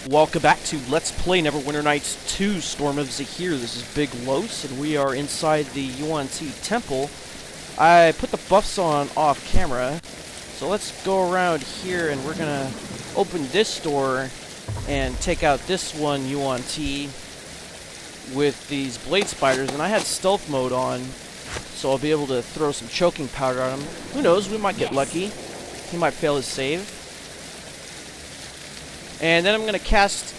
Welcome back to Let's Play Neverwinter Nights 2 Storm of Zehir. This is Big Los, and we are inside the Yuan-ti temple. I put the buffs on off camera, so let's go around here and we're gonna open this door and take out this one Yuan-ti with these blade spiders. And I had stealth mode on, so I'll be able to throw some choking powder on him. Who knows, we might get lucky. He might fail his save. And then I'm going to cast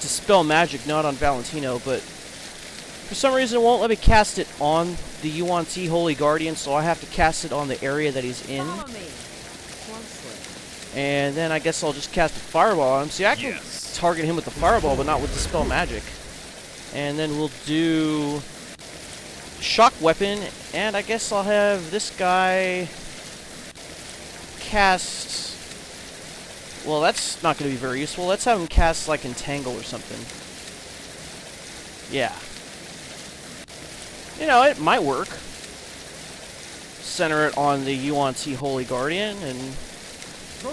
Dispel Magic, not on Valentino, but for some reason it won't let me cast it on the Yuan-ti Holy Guardian, so I have to cast it on the area that he's in. And then I guess I'll just cast a Fireball on him. See, I can target him with the Fireball, but not with Dispel Magic. And then we'll do Shock Weapon, and I guess I'll have this guy cast... Well, that's not going to be very useful. Let's have him cast, like, Entangle or something. Yeah. You know, it might work. Center it on the Yuan-ti Holy Guardian, and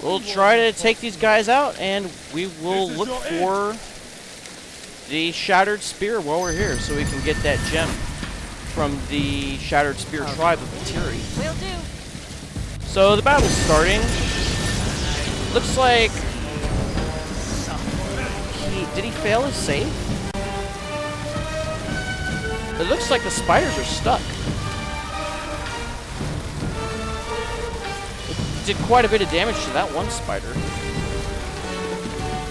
we'll try to take these guys out, and we will look for the Shattered Spear while we're here, so we can get that gem from the Shattered Spear tribe of Batiri. Will do. So, the battle's starting. Looks like did he fail his save? It looks like the spiders are stuck. It did quite a bit of damage to that one spider.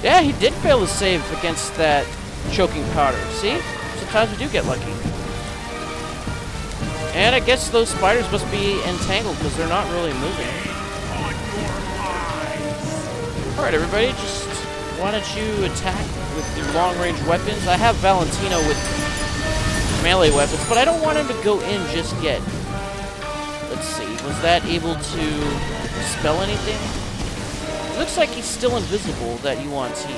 Yeah, he did fail his save against that choking powder. See? Sometimes we do get lucky. And I guess those spiders must be entangled because they're not really moving. Alright, everybody, just why don't you attack with your long-range weapons? I have Valentino with melee weapons, but I don't want him to go in just yet. Let's see, was that able to dispel anything? It looks like he's still invisible, that Yuan-ti.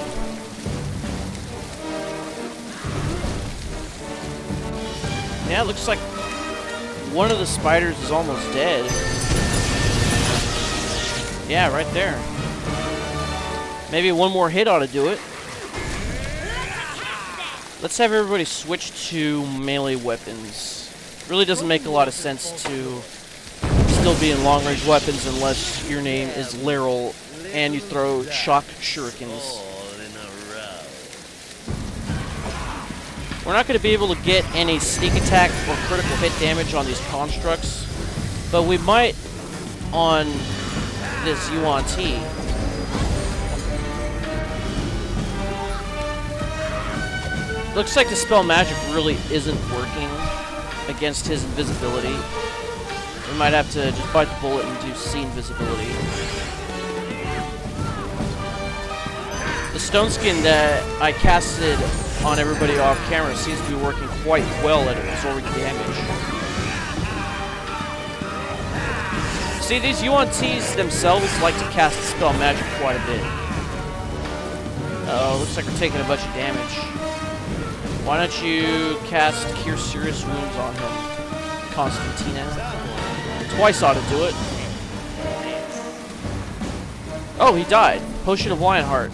Yeah, it looks like one of the spiders is almost dead. Yeah, right there. Maybe one more hit ought to do it. Let's have everybody switch to melee weapons. Really doesn't make a lot of sense to still be in long-range weapons unless your name is Laryl and you throw shock shurikens. We're not going to be able to get any sneak attack or critical hit damage on these constructs, but we might on this Yuan-ti. Looks like Dispel Magic really isn't working against his invisibility. We might have to just bite the bullet and do see invisibility. The stone skin that I casted on everybody off camera seems to be working quite well at absorbing damage. See, these Yuan-tis themselves like to cast Dispel Magic quite a bit. Uh-oh, looks like we're taking a bunch of damage. Why don't you cast Cure Serious Wounds on him, Constantina? Twice ought to do it. Oh, he died. Potion of Lionheart.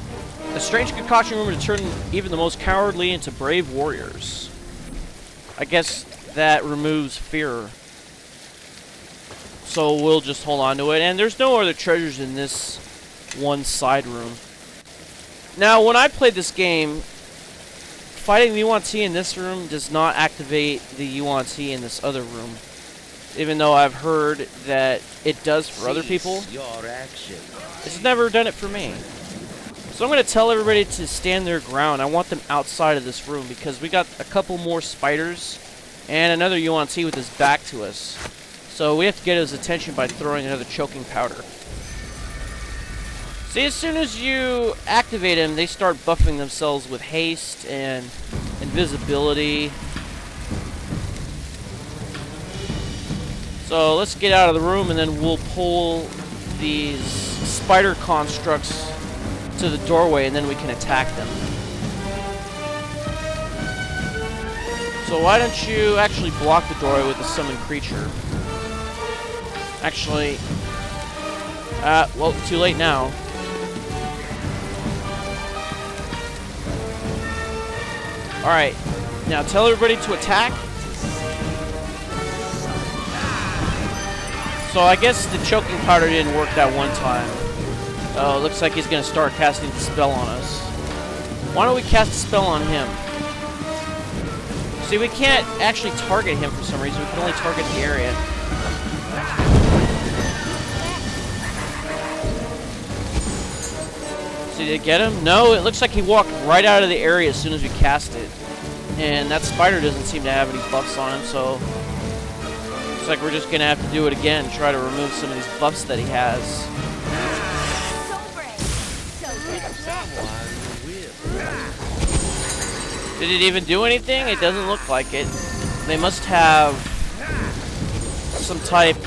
A strange concoction rumor to turn even the most cowardly into brave warriors. I guess that removes fear. So we'll just hold on to it. And there's no other treasures in this one side room. Now, when I played this game, fighting the Yuan-ti in this room does not activate the Yuan-ti in this other room. Even though I've heard that it does for other people. It's never done it for me. So I'm going to tell everybody to stand their ground. I want them outside of this room because we got a couple more spiders and another Yuan-ti with his back to us. So we have to get his attention by throwing another choking powder. See, as soon as you activate him, they start buffing themselves with haste and invisibility. So let's get out of the room and then we'll pull these spider constructs to the doorway and then we can attack them. So why don't you actually block the doorway with a summoned creature? Actually, well, too late now. Alright, now tell everybody to attack. So I guess the choking powder didn't work that one time. Oh, looks like he's going to start casting the spell on us. Why don't we cast a spell on him? See, we can't actually target him for some reason. We can only target the area. See, did it get him? No, it looks like he walked right out of the area as soon as we cast it. And that spider doesn't seem to have any buffs on him, so... looks like we're just going to have to do it again. Try to remove some of these buffs that he has. Did it even do anything? It doesn't look like it. They must have some type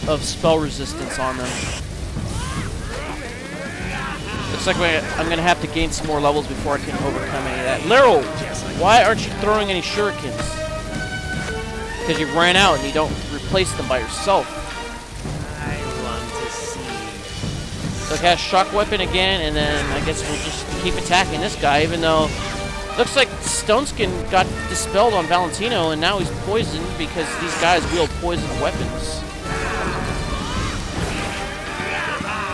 of spell resistance on them. Looks like I'm going to have to gain some more levels before I can overcome any of that. Laryl, why aren't you throwing any shurikens? Because you ran out and you don't replace them by yourself. I want to see. So cast shock weapon again, and then I guess we'll just keep attacking this guy, even though looks like Stoneskin got dispelled on Valentino, and now he's poisoned because these guys wield poison weapons.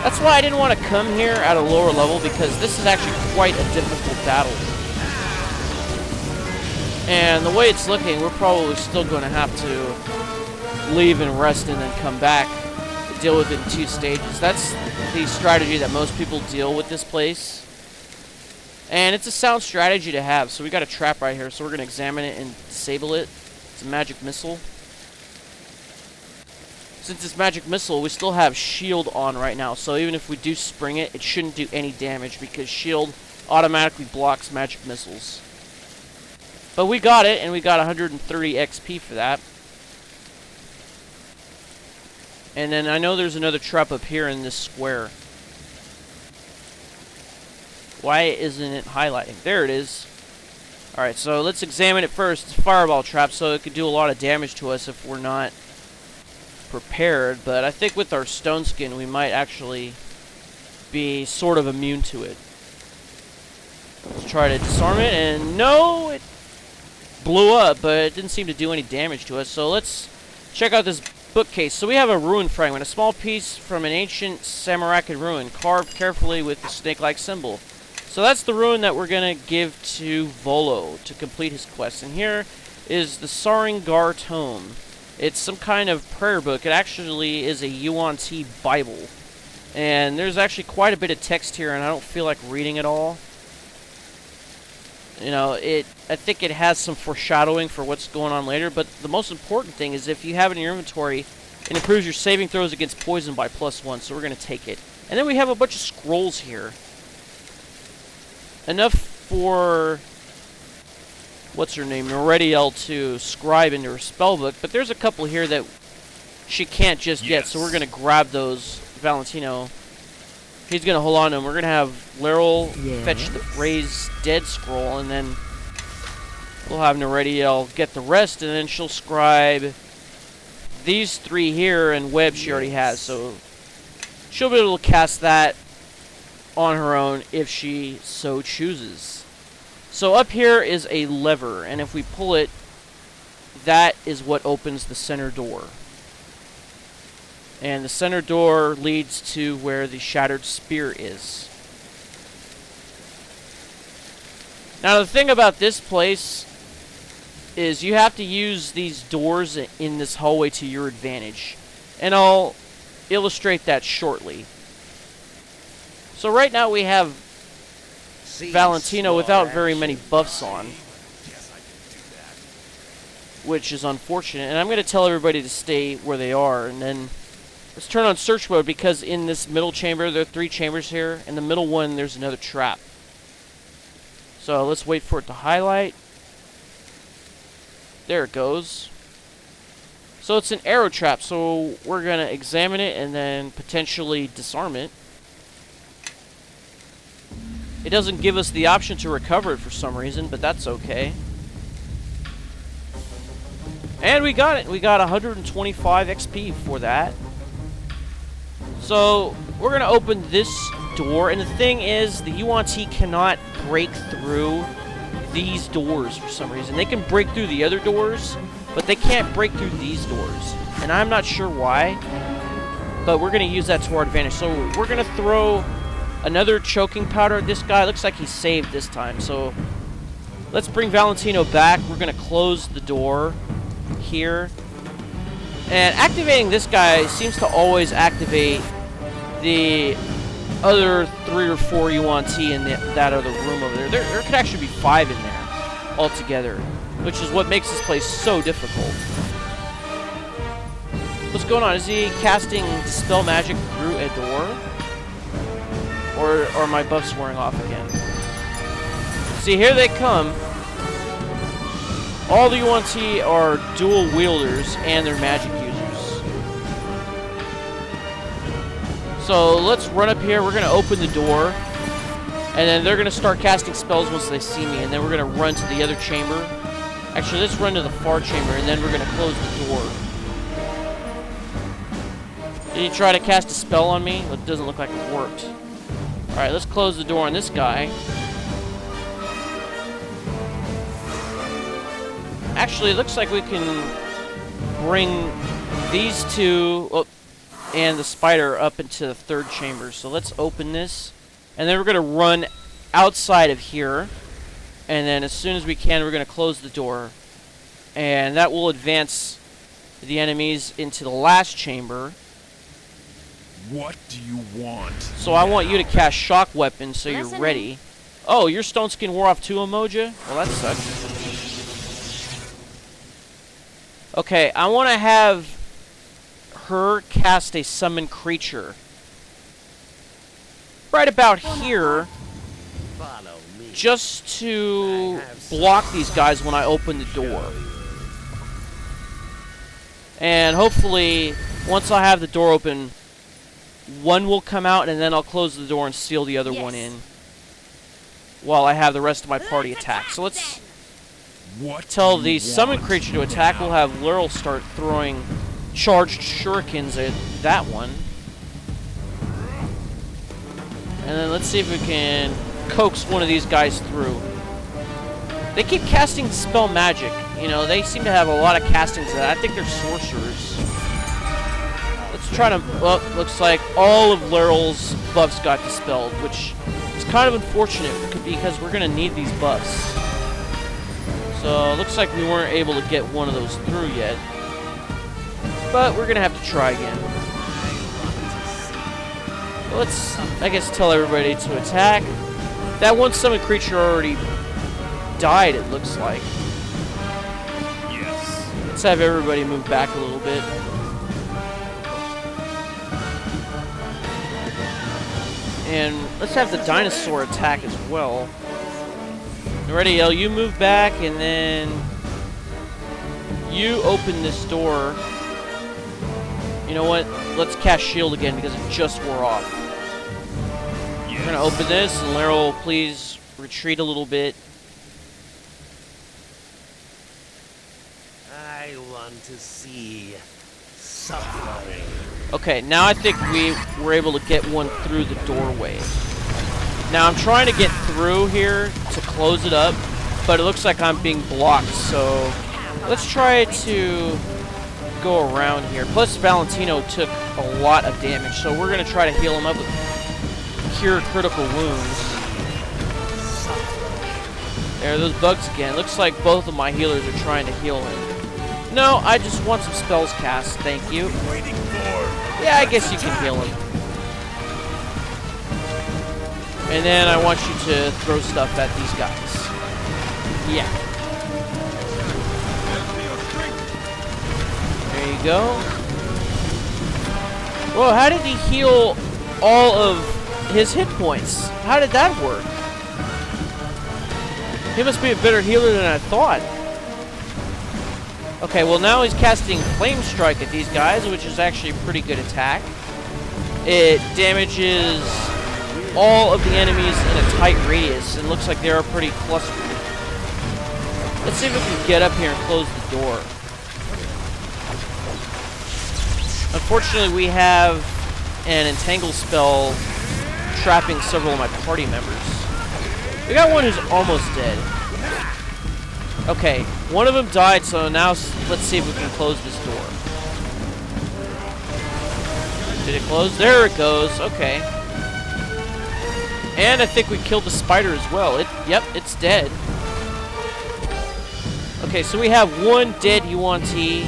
That's why I didn't want to come here at a lower level, because this is actually quite a difficult battle. And the way it's looking, we're probably still going to have to leave and rest and then come back to deal with it in 2 stages. That's the strategy that most people deal with this place. And it's a sound strategy to have. So we got a trap right here, so we're going to examine it and disable it. It's a magic missile. Since it's magic missile, we still have shield on right now. So even if we do spring it, it shouldn't do any damage because shield automatically blocks magic missiles. But we got it, and we got 130 XP for that. And then I know there's another trap up here in this square. Why isn't it highlighting? There it is. Alright, so let's examine it first. It's a fireball trap, so it could do a lot of damage to us if we're not prepared. But I think with our stone skin, we might actually be sort of immune to it. Let's try to disarm it, and no, it blew up, but it didn't seem to do any damage to us. So let's check out this bookcase. So we have a ruin fragment, a small piece from an ancient Samarakan ruin, carved carefully with the snake-like symbol. So that's the ruin that we're going to give to Volo to complete his quest. And here is the Saringar Tome. It's some kind of prayer book. It actually is a Yuan-ti Bible. And there's actually quite a bit of text here, and I don't feel like reading it all. You know, I think it has some foreshadowing for what's going on later, but the most important thing is if you have it in your inventory, it improves your saving throws against poison by +1, so we're going to take it. And then we have a bunch of scrolls here. Enough for, what's her name, Norediel to scribe into her spellbook, but there's a couple here that she can't just yet, so we're going to grab those. Valentino, he's going to hold on to them. We're going to have Laryl fetch the raised dead scroll, and then we'll have Norediel get the rest, and then she'll scribe these 3 here, and Web she already has, so she'll be able to cast that on her own if she so chooses. So up here is a lever, and if we pull it, that is what opens the center door. And the center door leads to where the shattered spear is. Now the thing about this place is you have to use these doors in this hallway to your advantage. And I'll illustrate that shortly. So right now we have Valentino without very many buffs on, which is unfortunate. And I'm going to tell everybody to stay where they are, and then let's turn on search mode, because in this middle chamber, there are 3 chambers here. In the middle one, there's another trap. So let's wait for it to highlight. There it goes. So it's an arrow trap, so we're going to examine it and then potentially disarm it. It doesn't give us the option to recover it for some reason, but that's okay. And we got it. We got 125 XP for that. So we're going to open this door, and the thing is, the Yuan-ti cannot break through these doors for some reason. They can break through the other doors, but they can't break through these doors. And I'm not sure why, but we're going to use that to our advantage. So we're going to throw another choking powder at this guy. Looks like he saved this time. So let's bring Valentino back. We're going to close the door here. And activating this guy seems to always activate the other 3 or 4 Yuan-ti in that other room over there. There could actually be 5 in there altogether, which is what makes this place so difficult. What's going on? Is he casting Dispel Magic through a door? Or are my buffs wearing off again? See, here they come. All the Yuan-ti are dual wielders and they're magic users. So let's run up here. We're going to open the door. And then they're going to start casting spells once they see me. And then we're going to run to the other chamber. Actually, let's run to the far chamber. And then we're going to close the door. Did he try to cast a spell on me? It doesn't look like it worked. Alright, let's close the door on this guy. Actually, it looks like we can bring these two and the spider up into the 3rd chamber. So let's open this. And then we're going to run outside of here. And then as soon as we can, we're going to close the door. And that will advance the enemies into the last chamber. What do you want? So I want you to cast shock weapon so you're ready. Oh, your stone skin wore off too, Emoja? Well, that sucks. Okay, I want to have her cast a summon creature. Right about here. Follow me. Just to block these guys when I open the door. And hopefully, once I have the door open, one will come out, and then I'll close the door and seal the other one in. While I have the rest of my party attack. So let's tell the summon creature to attack. We'll have Laurel start throwing charged shurikens at that one. And then let's see if we can coax one of these guys through. They keep casting Dispel Magic. You know, they seem to have a lot of castings of that. I think they're sorcerers. Let's try to... Well, looks like all of Laurel's buffs got dispelled, which is kind of unfortunate because we're going to need these buffs. So, it looks like we weren't able to get one of those through yet. But we're going to have to try again. Let's, I guess, tell everybody to attack. That one summon creature already died, it looks like. Yes. Let's have everybody move back a little bit. And let's have the dinosaur attack as well. Ready, El, you move back, and then you open this door. You know what? Let's cast shield again because it just wore off. Yes. We're going to open this, and Laurel, please retreat a little bit. I want to see suffering. Okay, now I think we were able to get one through the doorway. Now I'm trying to get through here to close it up, but it looks like I'm being blocked, so let's try to go around here. Plus Valentino took a lot of damage, so we're going to try to heal him up with Cure Critical Wounds. There are those bugs again. Looks like both of my healers are trying to heal him. No, I just want some spells cast, thank you. Yeah, I guess you can heal him. And then I want you to throw stuff at these guys. Yeah. There you go. Whoa, how did he heal all of his hit points? How did that work? He must be a better healer than I thought. Okay, well now he's casting Flame Strike at these guys, which is actually a pretty good attack. It damages all of the enemies in a tight radius, and looks like they are pretty clustered. Let's see if we can get up here and close the door. Unfortunately, we have an Entangle spell trapping several of my party members. We got one who's almost dead. Okay, one of them died, so now let's see if we can close this door. Did it close? There it goes. Okay. And I think we killed the spider as well. Yep, it's dead. Okay, so we have one dead Yuan-ti,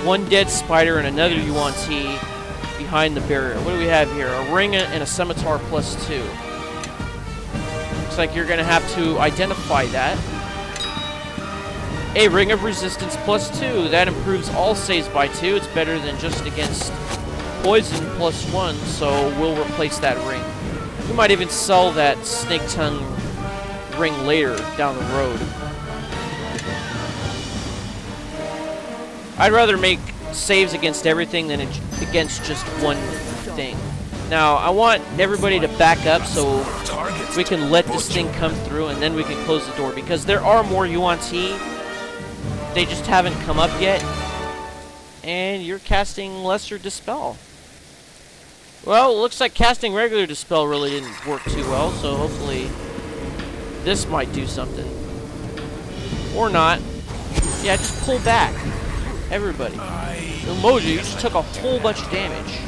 one dead spider, and another Yuan-ti behind the barrier. What do we have here? A ring and a scimitar +2. Looks like you're going to have to identify that. A ring of resistance +2. That improves all saves by 2. It's better than just against poison +1, so we'll replace that ring. We might even sell that snake tongue ring later down the road. I'd rather make saves against everything than against just one thing. Now, I want everybody to back up so we can let this thing come through and then we can close the door, because there are more Yuan-ti. They just haven't come up yet. And you're casting Lesser Dispel. Well, it looks like casting regular Dispel really didn't work too well, so hopefully this might do something. Or not. Yeah, just pull back. Everybody. Emoji, you just took a whole bunch of damage.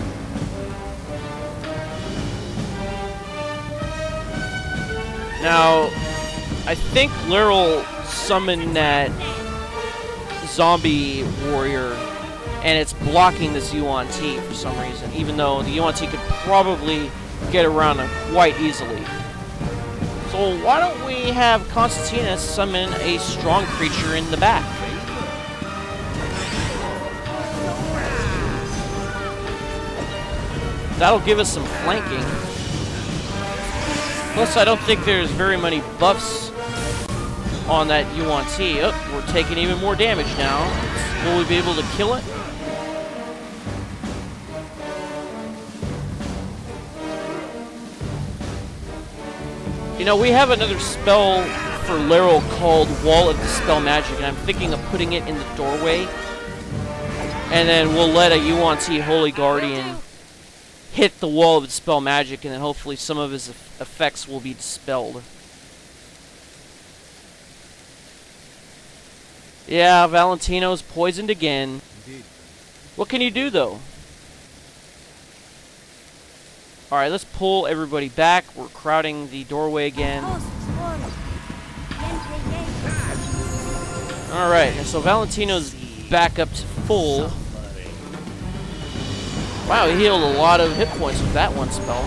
Now, I think Laryl summoned that zombie warrior, and it's blocking this Yuan-ti for some reason, even though the Yuan-ti could probably get around him quite easily. So why don't we have Constantina summon a strong creature in the back? That'll give us some flanking. Plus, I don't think there's very many buffs on that Yuan-ti. Oh, we're taking even more damage now. Will we be able to kill it? You know, we have another spell for Laryl called Wall of Dispel Magic, and I'm thinking of putting it in the doorway. And then we'll let a Yuan-ti Holy Guardian hit the Wall of Dispel Magic, and then hopefully some of his effects will be dispelled. Yeah, Valentino's poisoned again. Indeed. What can you do, though? Alright, let's pull everybody back. We're crowding the doorway again. Alright, so Valentino's back up to full. Wow, he healed a lot of hit points with that one spell.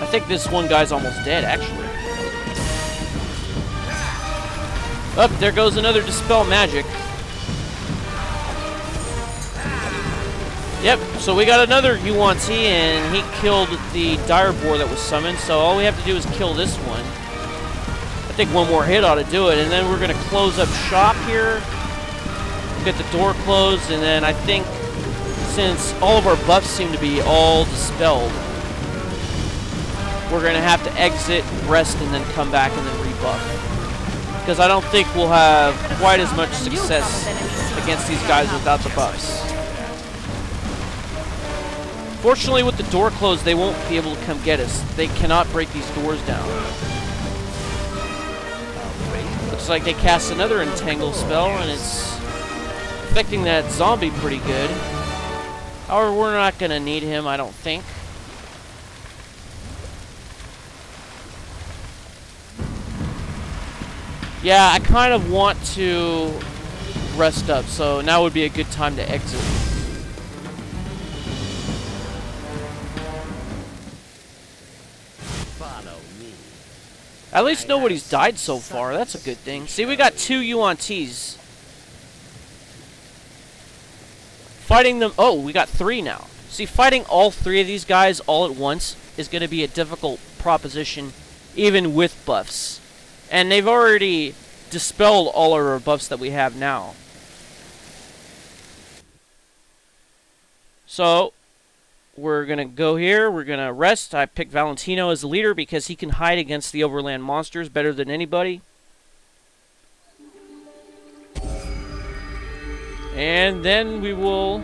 I think this one guy's almost dead, actually. Up, there goes another Dispel Magic. Yep, so we got another Yuan-ti, and he killed the Dire Boar that was summoned, so all we have to do is kill this one. I think one more hit ought to do it, and then we're going to close up shop here. Get the door closed, and then I think since all of our buffs seem to be all dispelled, we're going to have to exit, rest, and then come back and then rebuff. Because I don't think we'll have quite as much success against these guys without the buffs. Fortunately, with the door closed, they won't be able to come get us. They cannot break these doors down. Looks like they cast another Entangle spell, and it's affecting that zombie pretty good. However, we're not going to need him, I don't think. Yeah, I kind of want to rest up, so now would be a good time to exit. Follow me. At least nobody's died so far. That's a good thing. See, we got 2 Yuan-tis. Fighting them... Oh, we got 3 now. See, fighting all 3 of these guys all at once is going to be a difficult proposition, even with buffs. And they've already dispelled all our buffs that we have now. So, we're going to go here. We're going to rest. I picked Valentino as the leader because he can hide against the overland monsters better than anybody. And then we will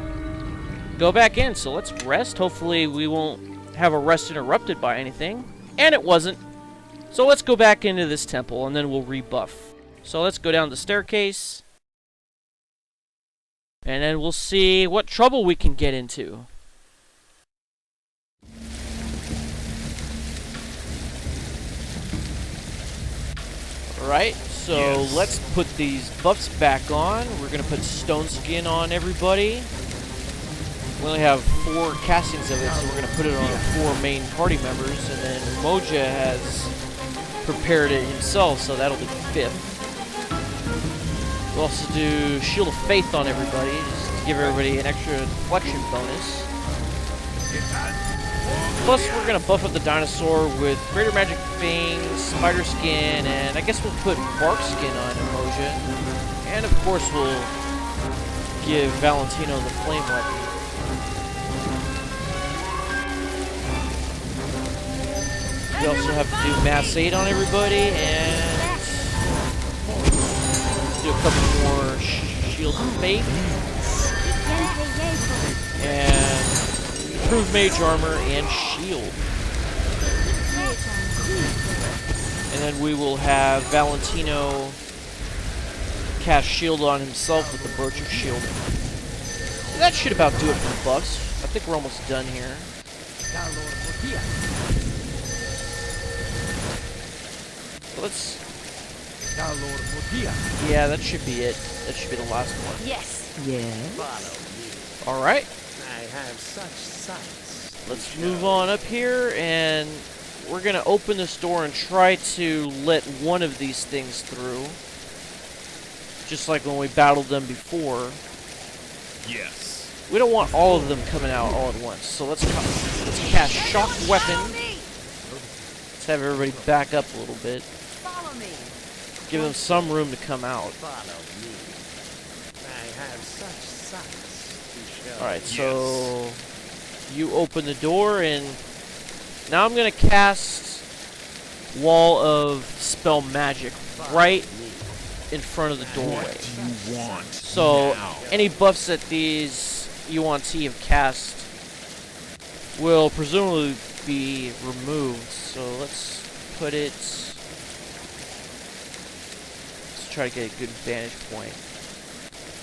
go back in. So let's rest. Hopefully we won't have a rest interrupted by anything. And it wasn't. So let's go back into this temple, and then we'll rebuff. So let's go down the staircase. And then we'll see what trouble we can get into. Alright, so let's put these buffs back on. We're going to put stone skin on everybody. We only have 4 castings of it, so we're going to put it on our 4 main party members. And then Moja has prepared it himself, so that'll be 5th. We'll also do Shield of Faith on everybody, just to give everybody an extra deflection bonus. Plus, we're going to buff up the dinosaur with Greater Magic Fangs, Spider Skin, and I guess we'll put Bark Skin on Emoja. And of course, we'll give Valentino the Flame Weapon. We also have to do Mass 8 on everybody, and do a couple more Shields of Faith. And Improved Mage Armor and Shield. And then we will have Valentino cast Shield on himself with the Brooch of Shielding. So that should about do it for the buffs. I think we're almost done here. Let's... Yeah, that should be it. That should be the last one. Yes. Yes. Alright. I have such sights. Let's move on up here, and we're going to open this door and try to let one of these things through. Just like when we battled them before. Yes. We don't want all of them coming out all at once. So let's cast Shock Weapon. Let's have everybody back up a little bit. Follow me. Give them some room to come out. Follow me. I have such sights to show. Alright, so you open the door, and now I'm going to cast Wall of Spell Magic right in front of the doorway. What do you want? So now? any buffs that these Yuan-ti have cast will presumably be removed. So let's put it... Let's try to get a good vantage point.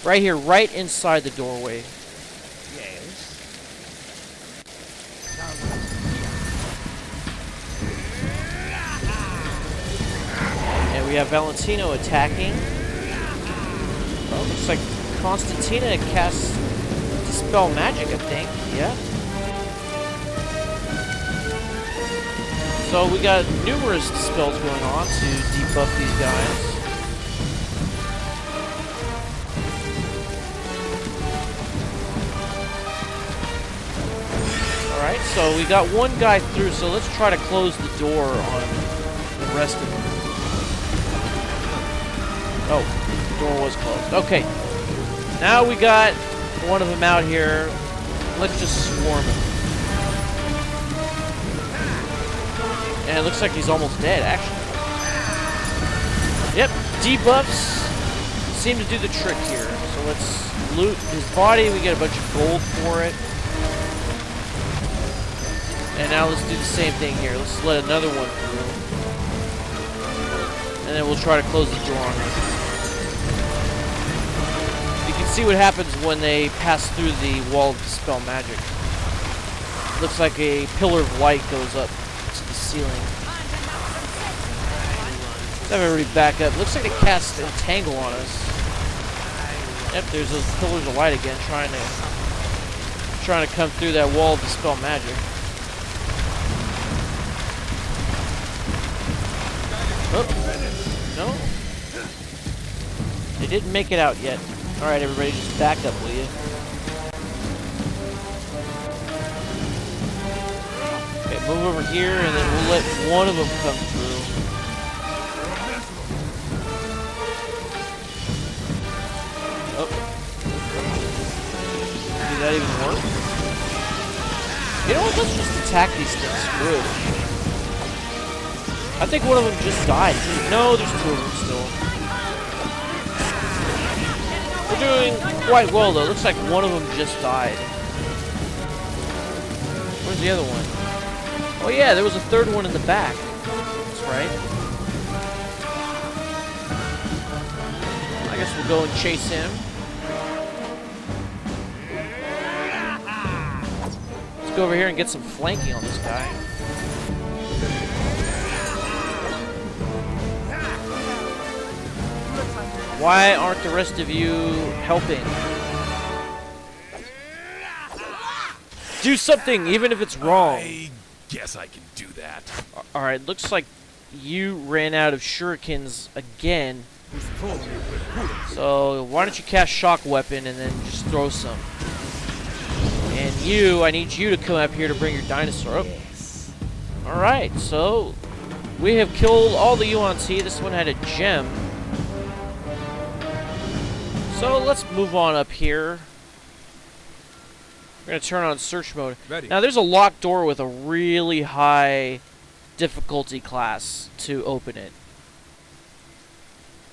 Right here, right inside the doorway. Yes. And we have Valentino attacking. Well, looks like Constantina casts Dispel Magic, I think. Yeah. So we got numerous spells going on to debuff these guys. Alright, so we got one guy through, so let's try to close the door on the rest of them. Oh, the door was closed. Okay. Now we got one of them out here. Let's just swarm him. And it looks like he's almost dead, actually. Yep, debuffs seem to do the trick here. So let's loot his body. We get a bunch of gold for it. And now let's do the same thing here. Let's let another one through. And then we'll try to close the door on him. You can see what happens when they pass through the wall of Dispel Magic. Looks like a pillar of light goes up to the ceiling. Let's have everybody back up. Looks like they cast a Entangle on us. Yep, there's those pillars of light again trying to come through that wall of Dispel Magic. Oh, no. They didn't make it out yet. Alright, everybody, just back up, will you? Okay, move over here, and then we'll let one of them come through. Oh. Did that even work? You know what? Let's just attack these things. Screw it. I think one of them just died. No, there's 2 of them still. We're doing quite well, though. Looks like one of them just died. Where's the other one? Oh yeah, there was a third one in the back. That's right. I guess we'll go and chase him. Let's go over here and get some flanking on this guy. Why aren't the rest of you helping? Do something, even if it's wrong. I guess I can do that. Alright, looks like you ran out of shurikens again. So why don't you cast shock weapon and then just throw some. And you, I need you to come up here to bring your dinosaur up. Alright, so we have killed all the Yuan-ti. This one had a gem. So let's move on up here. We're going to turn on search mode. Ready. Now there's a locked door with a really high difficulty class to open it.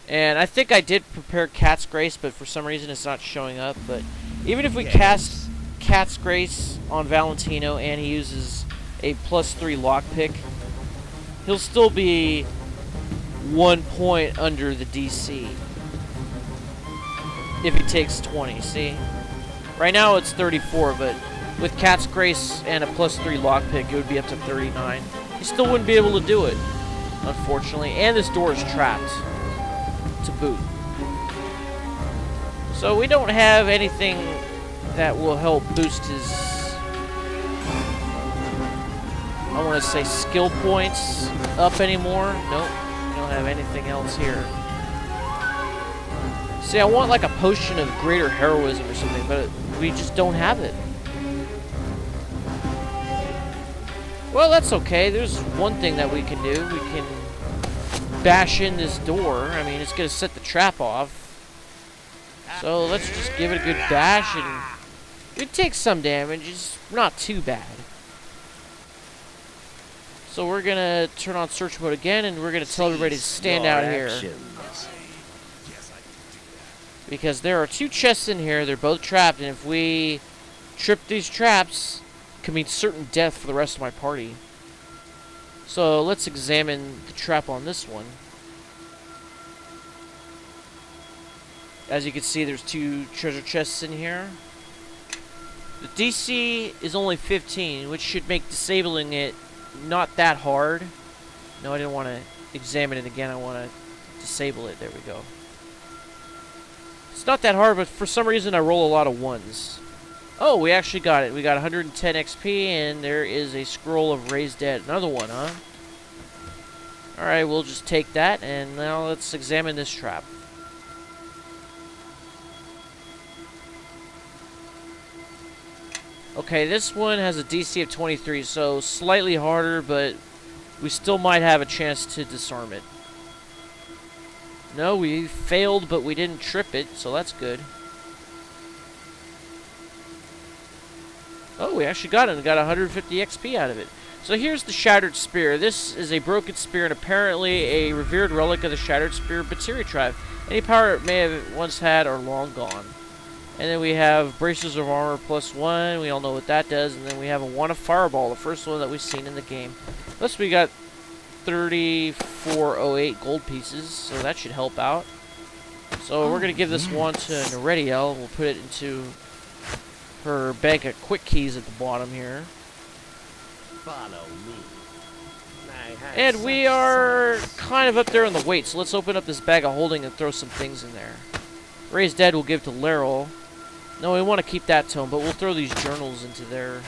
And I think I did prepare Cat's Grace, but for some reason it's not showing up. But even if we cast Cat's Grace on Valentino and he uses a +3 lockpick, he'll still be 1 point under the DC. If he takes 20, see? Right now it's 34, but with Cat's Grace and a +3 lockpick, it would be up to 39. He still wouldn't be able to do it, unfortunately. And this door is trapped to boot. So we don't have anything that will help boost his, I want to say, skill points up anymore. Nope, we don't have anything else here. See, I want like a potion of greater heroism or something, but we just don't have it. Well, that's okay. There's one thing that we can do. We can bash in this door. I mean, it's going to set the trap off. So let's just give it a good bash, and it takes some damage. It's not too bad. So we're going to turn on search mode again, and we're going to tell everybody to stand out here. Because there are 2 chests in here, they're both trapped, and if we trip these traps, it can mean certain death for the rest of my party. So let's examine the trap on this one. As you can see, there's 2 treasure chests in here. The DC is only 15, which should make disabling it not that hard. No, I didn't want to examine it again, I want to disable it. There we go. It's not that hard, but for some reason I roll a lot of 1s. Oh, we actually got it. We got 110 XP, and there is a scroll of Raised Dead. Another one, huh? Alright, we'll just take that, and now let's examine this trap. Okay, this one has a DC of 23, so slightly harder, but we still might have a chance to disarm it. No, we failed, but we didn't trip it, so that's good. Oh, we actually got it and got 150 XP out of it. So here's the Shattered Spear. This is a broken spear and apparently a revered relic of the Shattered Spear Batiri tribe. Any power it may have once had are long gone. And then we have Braces of Armor +1. We all know what that does. And then we have a Wand of Fireball, the first one that we've seen in the game. Plus we got 3408 gold pieces, so that should help out. So we're going to give this one to Nerediel. We'll put it into her bank of quick keys at the bottom here. Follow me. And we are kind of up there on the weight, so let's open up this bag of holding and throw some things in there. Raised Dead we'll give to Laryl. No, we want to keep that to him, but we'll throw these journals into there.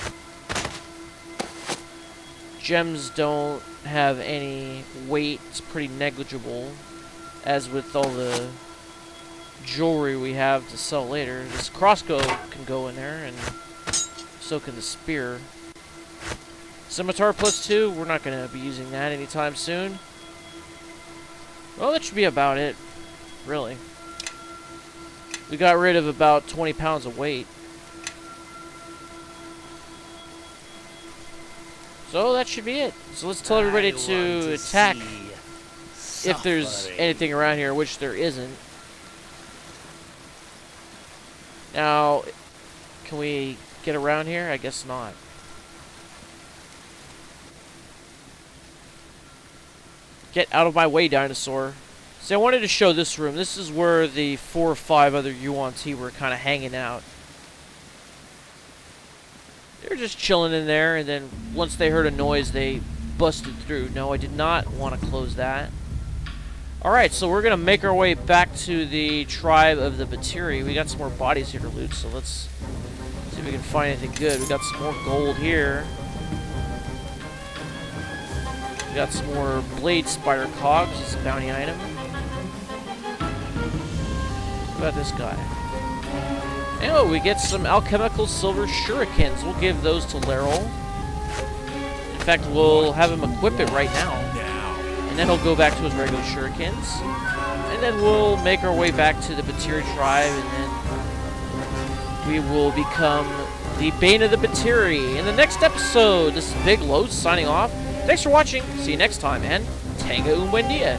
Gems don't have any weight. It's pretty negligible, as with all the jewelry we have to sell later. This crossbow can go in there, and so can the spear. Scimitar +2, we're not going to be using that anytime soon. Well, that should be about it, really. We got rid of about 20 pounds of weight. So that should be it. So let's tell everybody to attack if there's anything around here, which there isn't. Now, can we get around here? I guess not. Get out of my way, dinosaur. See, I wanted to show this room. This is where the 4 or 5 other Yuan-ti were kind of hanging out. They were just chilling in there, and then once they heard a noise, they busted through. No, I did not want to close that. Alright, so we're going to make our way back to the tribe of the Batiri. We got some more bodies here to loot, so let's see if we can find anything good. We got some more gold here. We got some more blade spider cogs. It's a bounty item. What about this guy? And oh, we get some alchemical silver shurikens. We'll give those to Laryl. In fact, we'll have him equip it right now. And then he'll go back to his regular shurikens. And then we'll make our way back to the Batiri tribe, and then we will become the Bane of the Batiri. In the next episode, this is Big Los signing off. Thanks for watching. See you next time, and Tenga un buen dia.